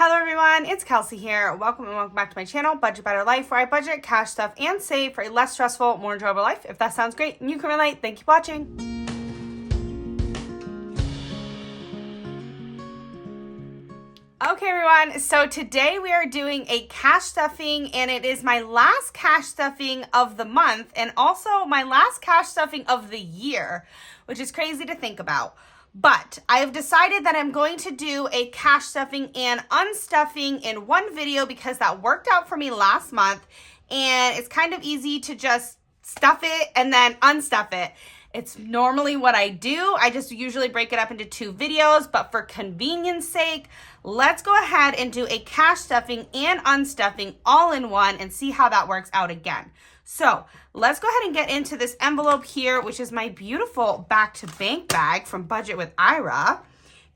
Hello everyone, it's Kelsey here. Welcome back to my channel, Budget Better Life, where I budget, cash stuff, and save for a less stressful, more enjoyable life. If that sounds great and you can relate, thank you for watching. Okay everyone, so today we are doing a cash stuffing, and it is my last cash stuffing of the month and also my last cash stuffing of the year, which is crazy to think about. But I have decided that I'm going to do a cash stuffing and unstuffing in one video because that worked out for me last month, and it's kind of easy to just stuff it and then unstuff it. It's normally what I do. I just usually break it up into two videos, but for convenience sake, let's go ahead and do a cash stuffing and unstuffing all in one and see how that works out again. So let's go ahead and get into this envelope here, which is my beautiful back to bank bag from Budget with Ira.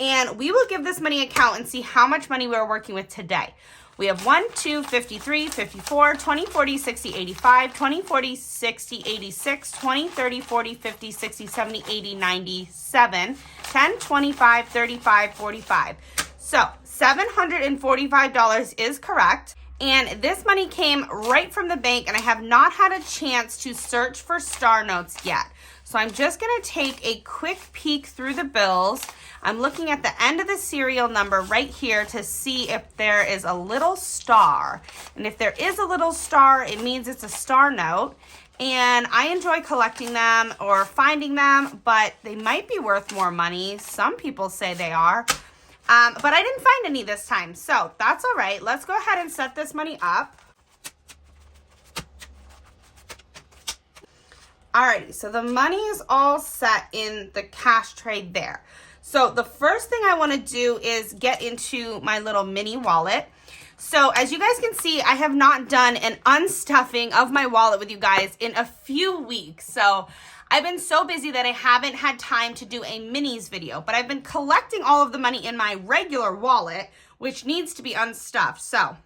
And we will give this money a count and see how much money we're working with today. We have 1, 2, 53, 54, 20, 40, 60, 85, 20, 40, 60, 86, 20, 30, 40, 50, 60, 70, 80, 97, 10, 25, 35, 45. So $745 is correct. And this money came right from the bank, and I have not had a chance to search for star notes yet. So I'm just going to take a quick peek through the bills. I'm looking at the end of the serial number right here to see if there is a little star. And if there is a little star, it means it's a star note. And I enjoy collecting them or finding them, but they might be worth more money. Some people say they are. But I didn't find any this time, so that's all right. Let's go ahead and set this money up. Alrighty, so the money is all set in the cash tray there. So the first thing I want to do is get into my little mini wallet. So as you guys can see, I have not done an unstuffing of my wallet with you guys in a few weeks. So I've been so busy that I haven't had time to do a minis video, but I've been collecting all of the money in my regular wallet, which needs to be unstuffed. So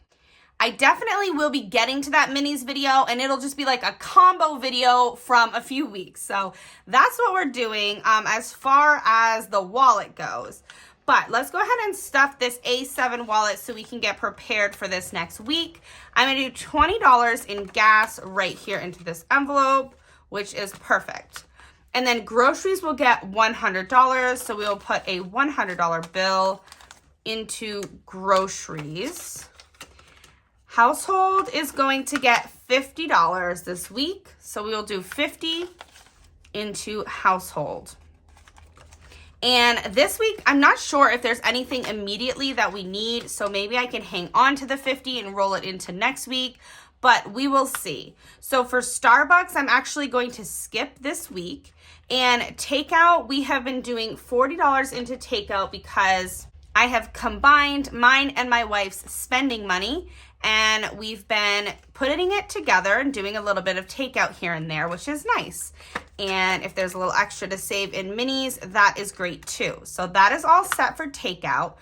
I definitely will be getting to that minis video, and it'll just be like a combo video from a few weeks. So that's what we're doing as far as the wallet goes. But let's go ahead and stuff this A7 wallet so we can get prepared for this next week. I'm gonna do $20 in gas right here into this envelope, which is perfect. And then groceries will get $100, so we'll put a $100 bill into groceries. Household is going to get $50 this week, so we will do 50 into household. And this week, I'm not sure if there's anything immediately that we need, so maybe I can hang on to the 50 and roll it into next week, but we will see. So for Starbucks, I'm actually going to skip this week. And takeout, we have been doing $40 into takeout because I have combined mine and my wife's spending money, and we've been putting it together and doing a little bit of takeout here and there, which is nice. And if there's a little extra to save in minis, that is great too. So that is all set for takeout.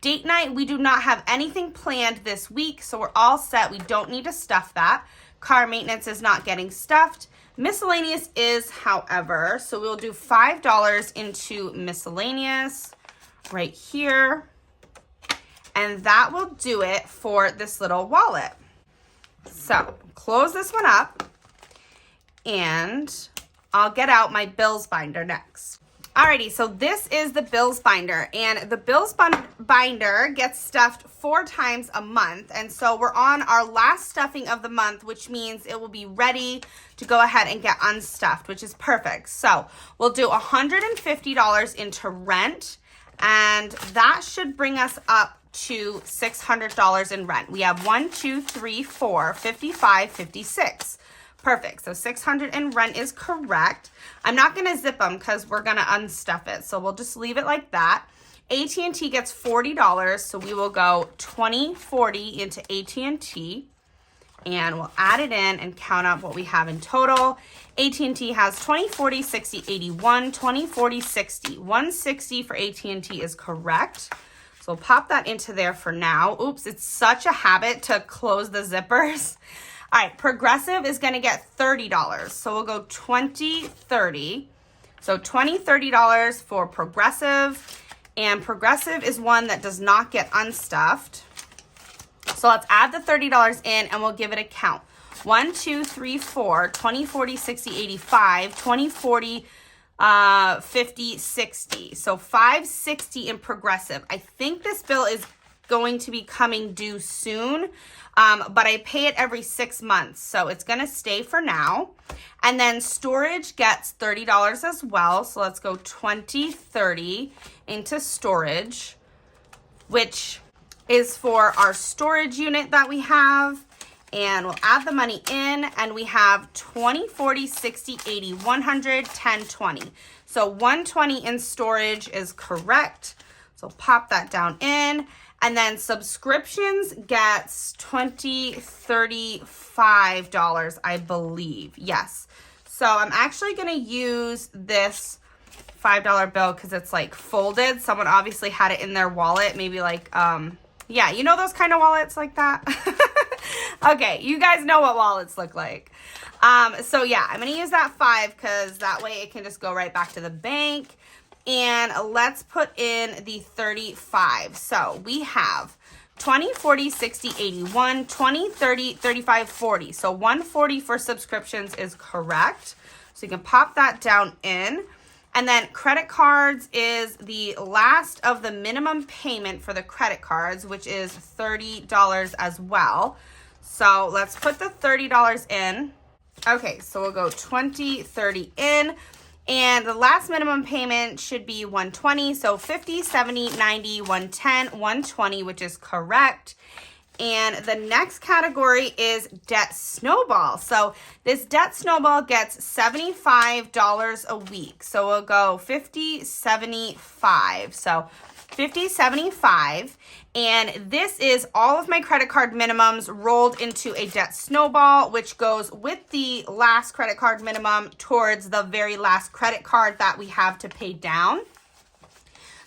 Date night, we do not have anything planned this week, so we're all set. We don't need to stuff that. Car maintenance is not getting stuffed. Miscellaneous is, however, so we'll do $5 into miscellaneous right here. And that will do it for this little wallet. So close this one up, and I'll get out my bills binder next. Alrighty, so this is the bills binder, and the bills binder gets stuffed 4 times a month, and so we're on our last stuffing of the month, which means it will be ready to go ahead and get unstuffed, which is perfect. So we'll do $150 into rent, and that should bring us up to $600 in rent. We have 1, 2, 3, 4, 55, 56. Perfect. So $600 in rent is correct. I'm not going to zip them because we're going to unstuff it. So we'll just leave it like that. AT&T gets $40. So we will go 20, 40 into AT&T. And we'll add it in and count up what we have in total. AT&T has 20, 40, 60, 81, 20, 40, 60. 160 for AT&T is correct. So we'll pop that into there for now. Oops, it's such a habit to close the zippers. All right, Progressive is going to get $30. So we'll go 20, 30. So $20, $30 for Progressive. And Progressive is one that does not get unstuffed. So let's add the $30 in and we'll give it a count. 1, 2, 3, 4, 20, 40, 60, 85, 20, 40, 50, 60. So $560 in Progressive. I think this bill is going to be coming due soon, but I pay it every 6 months, so it's going to stay for now. And then storage gets $30 as well, so let's go 20, 30 into storage, which is for our storage unit that we have. And we'll add the money in, and we have 20, 40, 60, 80, 100, 10, 20. So 120 in storage is correct. So pop that down in. And then subscriptions gets $20, $35, I believe. Yes. So I'm actually going to use this $5 bill because it's like folded. Someone obviously had it in their wallet. Maybe like, yeah, you know those kind of wallets like that? Okay, you guys know what wallets look like. So yeah, I'm going to use that 5 because that way it can just go right back to the bank. And let's put in the 35. So we have 20, 40, 60, 81, 20, 30, 35, 40. So 140 for subscriptions is correct. So you can pop that down in. And then credit cards is the last of the minimum payment for the credit cards, which is $30 as well. So let's put the $30 in. Okay, so we'll go 20, 30 in. And the last minimum payment should be $120. So 50, 70, 90, 110, 120, which is correct. And the next category is debt snowball. So this debt snowball gets $75 a week. So we'll go 50, 75. So 50, 75. And this is all of my credit card minimums rolled into a debt snowball, which goes with the last credit card minimum towards the very last credit card that we have to pay down.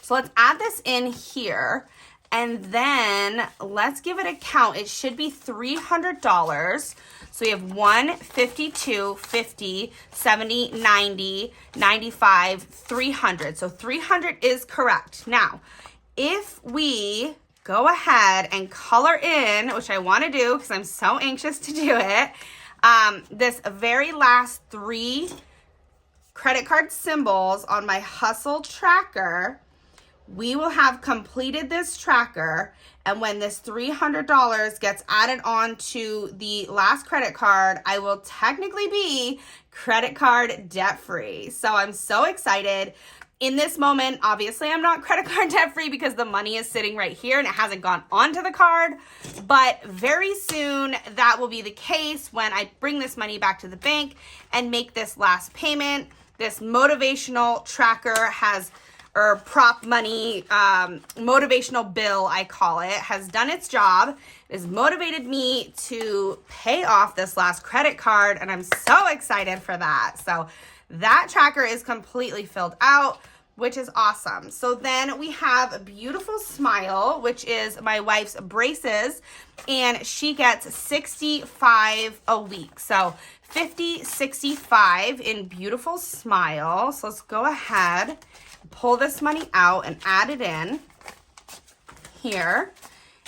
So let's add this in here. And then let's give it a count. It should be $300. So we have 1, 52, 50, 70, 90, 95, 300. So 300 is correct. Now, if we go ahead and color in, which I want to do because I'm so anxious to do it, this very last 3 credit card symbols on my Hustle tracker, we will have completed this tracker, and when this $300 gets added on to the last credit card, I will technically be credit card debt free. So I'm so excited. In this moment, obviously I'm not credit card debt free because the money is sitting right here and it hasn't gone onto the card, but very soon that will be the case when I bring this money back to the bank and make this last payment. This motivational tracker has, or prop money, motivational bill, I call it, has done its job. It has motivated me to pay off this last credit card, and I'm so excited for that. So that tracker is completely filled out, which is awesome. So then we have a beautiful Smile, which is my wife's braces, and she gets 65 a week. So 50, 65 in beautiful Smile. So let's go ahead, pull this money out and add it in here.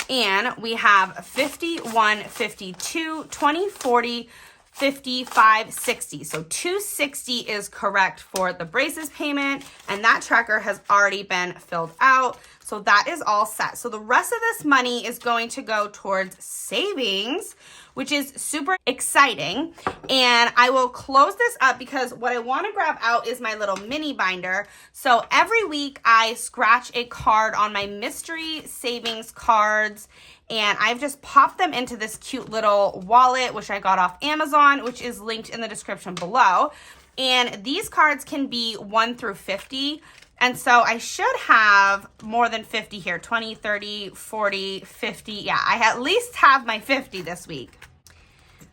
And we have 51, 52, 20, 40, 55, 60. So 260 is correct for the braces payment, and that tracker has already been filled out. So that is all set. So the rest of this money is going to go towards savings, which is super exciting. And I will close this up because what I want to grab out is my little mini binder. So every week I scratch a card on my mystery savings cards, and I've just popped them into this cute little wallet, which I got off Amazon, which is linked in the description below. And these cards can be 1 through 50. And so I should have more than 50 here, 20, 30, 40, 50. Yeah, I at least have my 50 this week.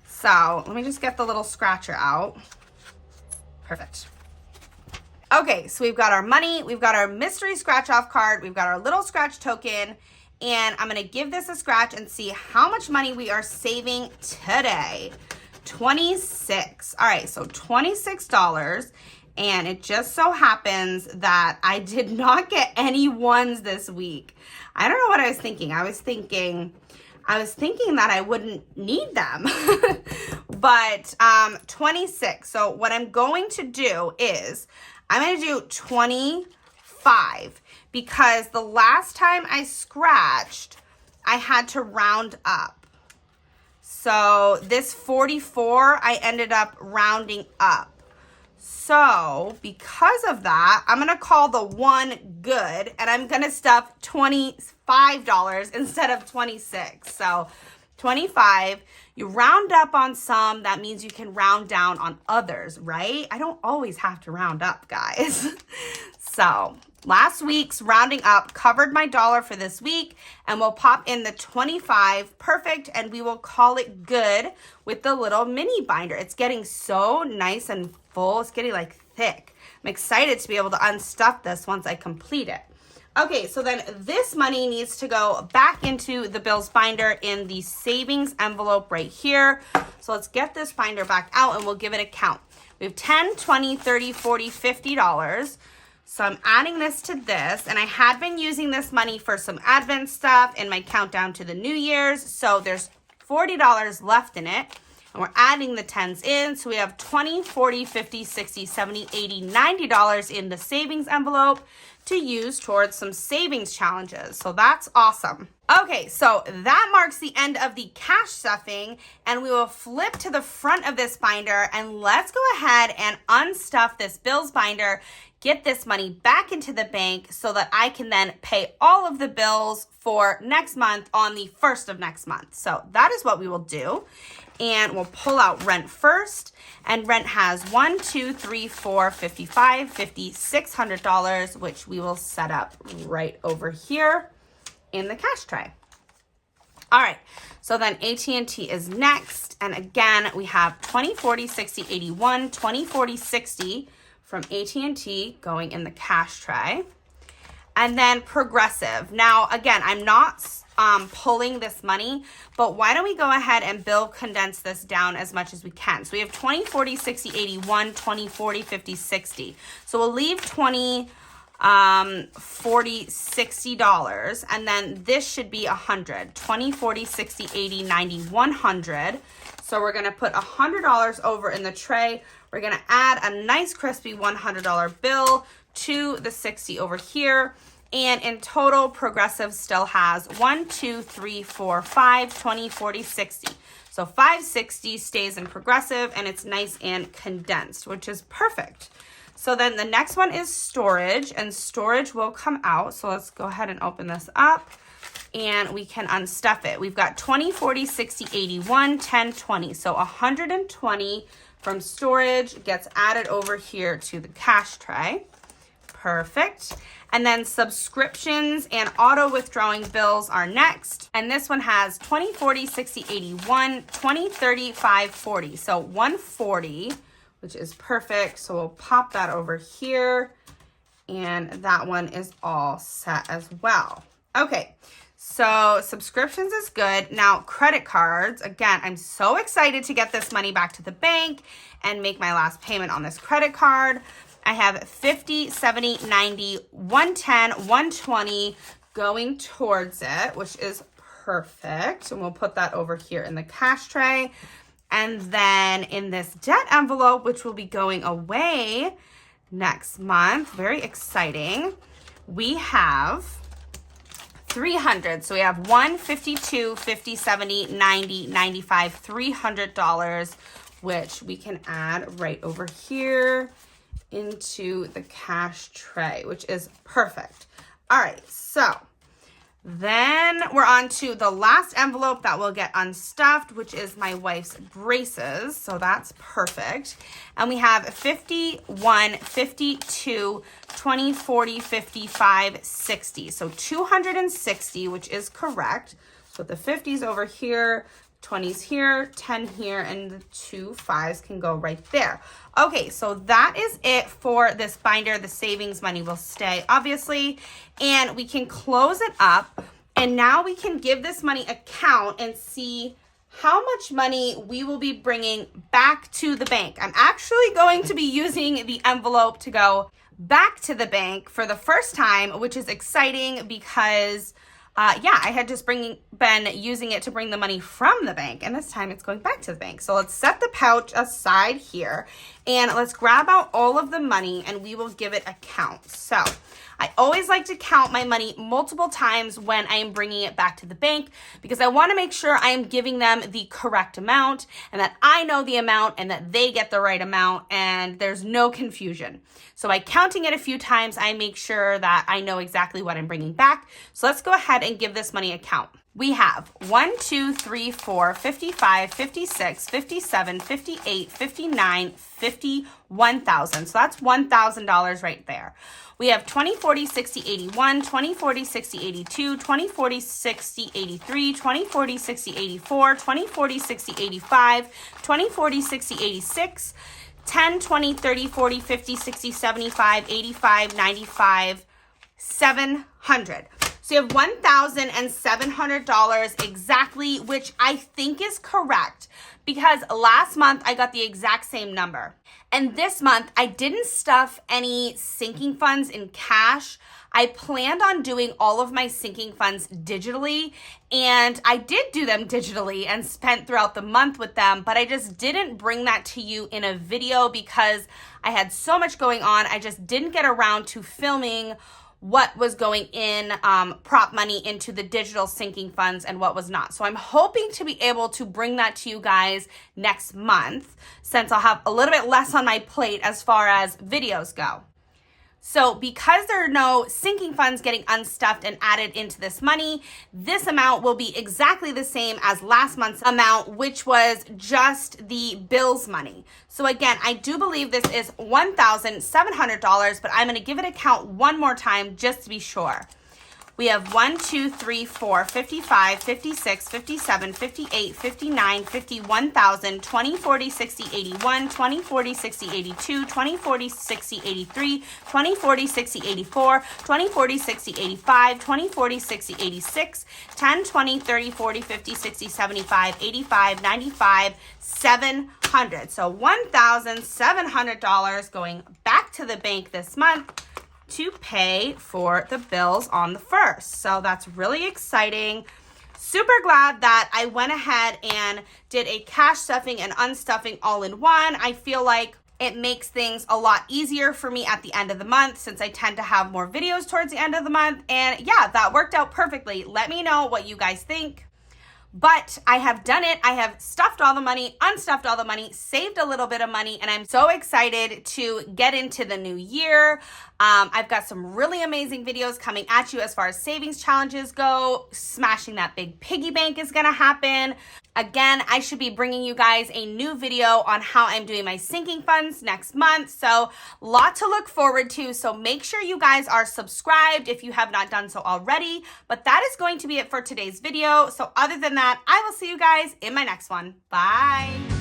So let me just get the little scratcher out. Perfect. Okay, so we've got our money, we've got our mystery scratch off card, we've got our little scratch token, and I'm gonna give this a scratch and see how much money we are saving today. 26. All right, so $26. And it just so happens that I did not get any ones this week. I don't know what I was thinking. I was thinking I was thinking that I wouldn't need them, but 26. So what I'm going to do is I'm going to do 25 because the last time I scratched, I had to round up. So this 44, I ended up rounding up. So because of that, I'm going to call the one good, and I'm going to stuff $25 instead of 26. So 25, you round up on some, that means you can round down on others, right? I don't always have to round up, guys. So last week's rounding up covered my dollar for this week, and we'll pop in the 25, perfect, and we will call it good with the little mini binder. It's getting so nice and full. It's getting like thick. I'm excited to be able to unstuff this once I complete it. Okay, so then this money needs to go back into the bills binder in the savings envelope right here. So let's get this binder back out and we'll give it a count. We have $10, $20, $30, $40, $50. So I'm adding this to this, and I had been using this money for some Advent stuff and my countdown to the New Year's. So there's $40 left in it, and we're adding the 10s in. So we have $20, $40, $50, $60, $70, $80, $90 in the savings envelope to use towards some savings challenges. So that's awesome. Okay, so that marks the end of the cash stuffing, and we will flip to the front of this binder, and let's go ahead and unstuff this bills binder, get this money back into the bank so that I can then pay all of the bills for next month on the 1st of next month. So that is what we will do. And we'll pull out rent first. And rent has $1, $2, $3, $4, $55, $50, $600, which we will set up right over here in the cash tray. All right, so then AT&T is next. And again, we have 20, 40, 60, 81, 20, 40, 60 from AT&T going in the cash tray. And then Progressive. Now, again, I'm not pulling this money, but why don't we go ahead and bill condense this down as much as we can. So we have 20, 40, 60, 81, 20, 40, 50, 60. So we'll leave 20, 40, $60, and then this should be 100. 20, 40, 60, 80, 90, 100. So we're gonna put $100 over in the tray. We're gonna add a nice crispy $100 bill to the 60 over here. And in total, Progressive still has 1, 2, 3, 4, 5, 20, 40, 60. So 560 stays in Progressive, and it's nice and condensed, which is perfect. So then the next one is storage, and storage will come out. So let's go ahead and open this up, and we can unstuff it. We've got 20, 40, 60, 81, 10, 20. So 120 from storage gets added over here to the cash tray. Perfect. And then subscriptions and auto withdrawing bills are next. And this one has 20, 40, 60, 81, 20, 35, 40. So 140, which is perfect. So we'll pop that over here. And that one is all set as well. Okay, so subscriptions is good. Now credit cards, again, I'm so excited to get this money back to the bank and make my last payment on this credit card. I have 50, 70, 90, 110, 120 going towards it, which is perfect. And we'll put that over here in the cash tray. And then in this debt envelope, which will be going away next month, very exciting, we have 300. So we have 1, 52, 50, 70, 90, 95, $300, which we can add right over here into the cash tray, which is perfect. All right, so then we're on to the last envelope that will get unstuffed, which is my wife's braces. So that's perfect. And we have 51, 52, 20, 40, 55, 60. So 260, which is correct. So the 50s over here, 20s here, 10 here, and the 2 5s can go right there. Okay, so that is it for this binder. The savings money will stay, obviously, and we can close it up, and now we can give this money a count and see how much money we will be bringing back to the bank. I'm actually going to be using the envelope to go back to the bank for the first time, which is exciting because yeah, I had just been using it to bring the money from the bank, and this time it's going back to the bank. So let's set the pouch aside here, and let's grab out all of the money, and we will give it a count. So I always like to count my money multiple times when I am bringing it back to the bank, because I want to make sure I am giving them the correct amount, and that I know the amount, and that they get the right amount, and there's no confusion. So by counting it a few times, I make sure that I know exactly what I'm bringing back. So let's go ahead and give this money a count. We have 1, 2, 3, 4, 55, 56, 57, 58, 59, 50, 1,000. So that's $1,000 right there. We have 20, 40, 60, 81, 20, 40, 60, 82, 20, 40, 60, 83, 20, 40, 60, 84, 20, 40, 60, 85, 20, 40, 60, 86, 10, 20, 30, 40, 50, 60, 75, 85, 95, 700. So you have $1,700 exactly, which I think is correct, because last month I got the exact same number. And this month I didn't stuff any sinking funds in cash. I planned on doing all of my sinking funds digitally, and I did do them digitally and spent throughout the month with them, but I just didn't bring that to you in a video because I had so much going on. I just didn't get around to filming what was going in prop money into the digital sinking funds and what was not. So I'm hoping to be able to bring that to you guys next month, since I'll have a little bit less on my plate as far as videos go. So because there are no sinking funds getting unstuffed and added into this money, this amount will be exactly the same as last month's amount, which was just the bills money. So again, I do believe this is $1,700, but I'm going to give it a count one more time just to be sure. We have 1, 2, 3, 4, 55, 56, 57, 58, 59, 50, 1,000, 20, 40, 60, 81, 20, 40, 60, 82, 20, 40, 60, 83, 20, 40, 60, 84, 20, 40, 60, 85, 20, 40, 60, 86, 10, 20, 30, 40, 50, 60, 75, 85, 95, 700. So $1,700 going back to the bank this month to pay for the bills on the 1st. So that's really exciting. Super glad that I went ahead and did a cash stuffing and unstuffing all in one. I feel like it makes things a lot easier for me at the end of the month, since I tend to have more videos towards the end of the month. And yeah, that worked out perfectly. Let me know what you guys think. But I have done it. I have stuffed all the money, unstuffed all the money, saved a little bit of money, and I'm so excited to get into the new year. I've got some really amazing videos coming at you as far as savings challenges go. Smashing that big piggy bank is gonna happen. Again, I should be bringing you guys a new video on how I'm doing my sinking funds next month. So a lot to look forward to. So make sure you guys are subscribed if you have not done so already. But that is going to be it for today's video. So other than that, I will see you guys in my next one. Bye.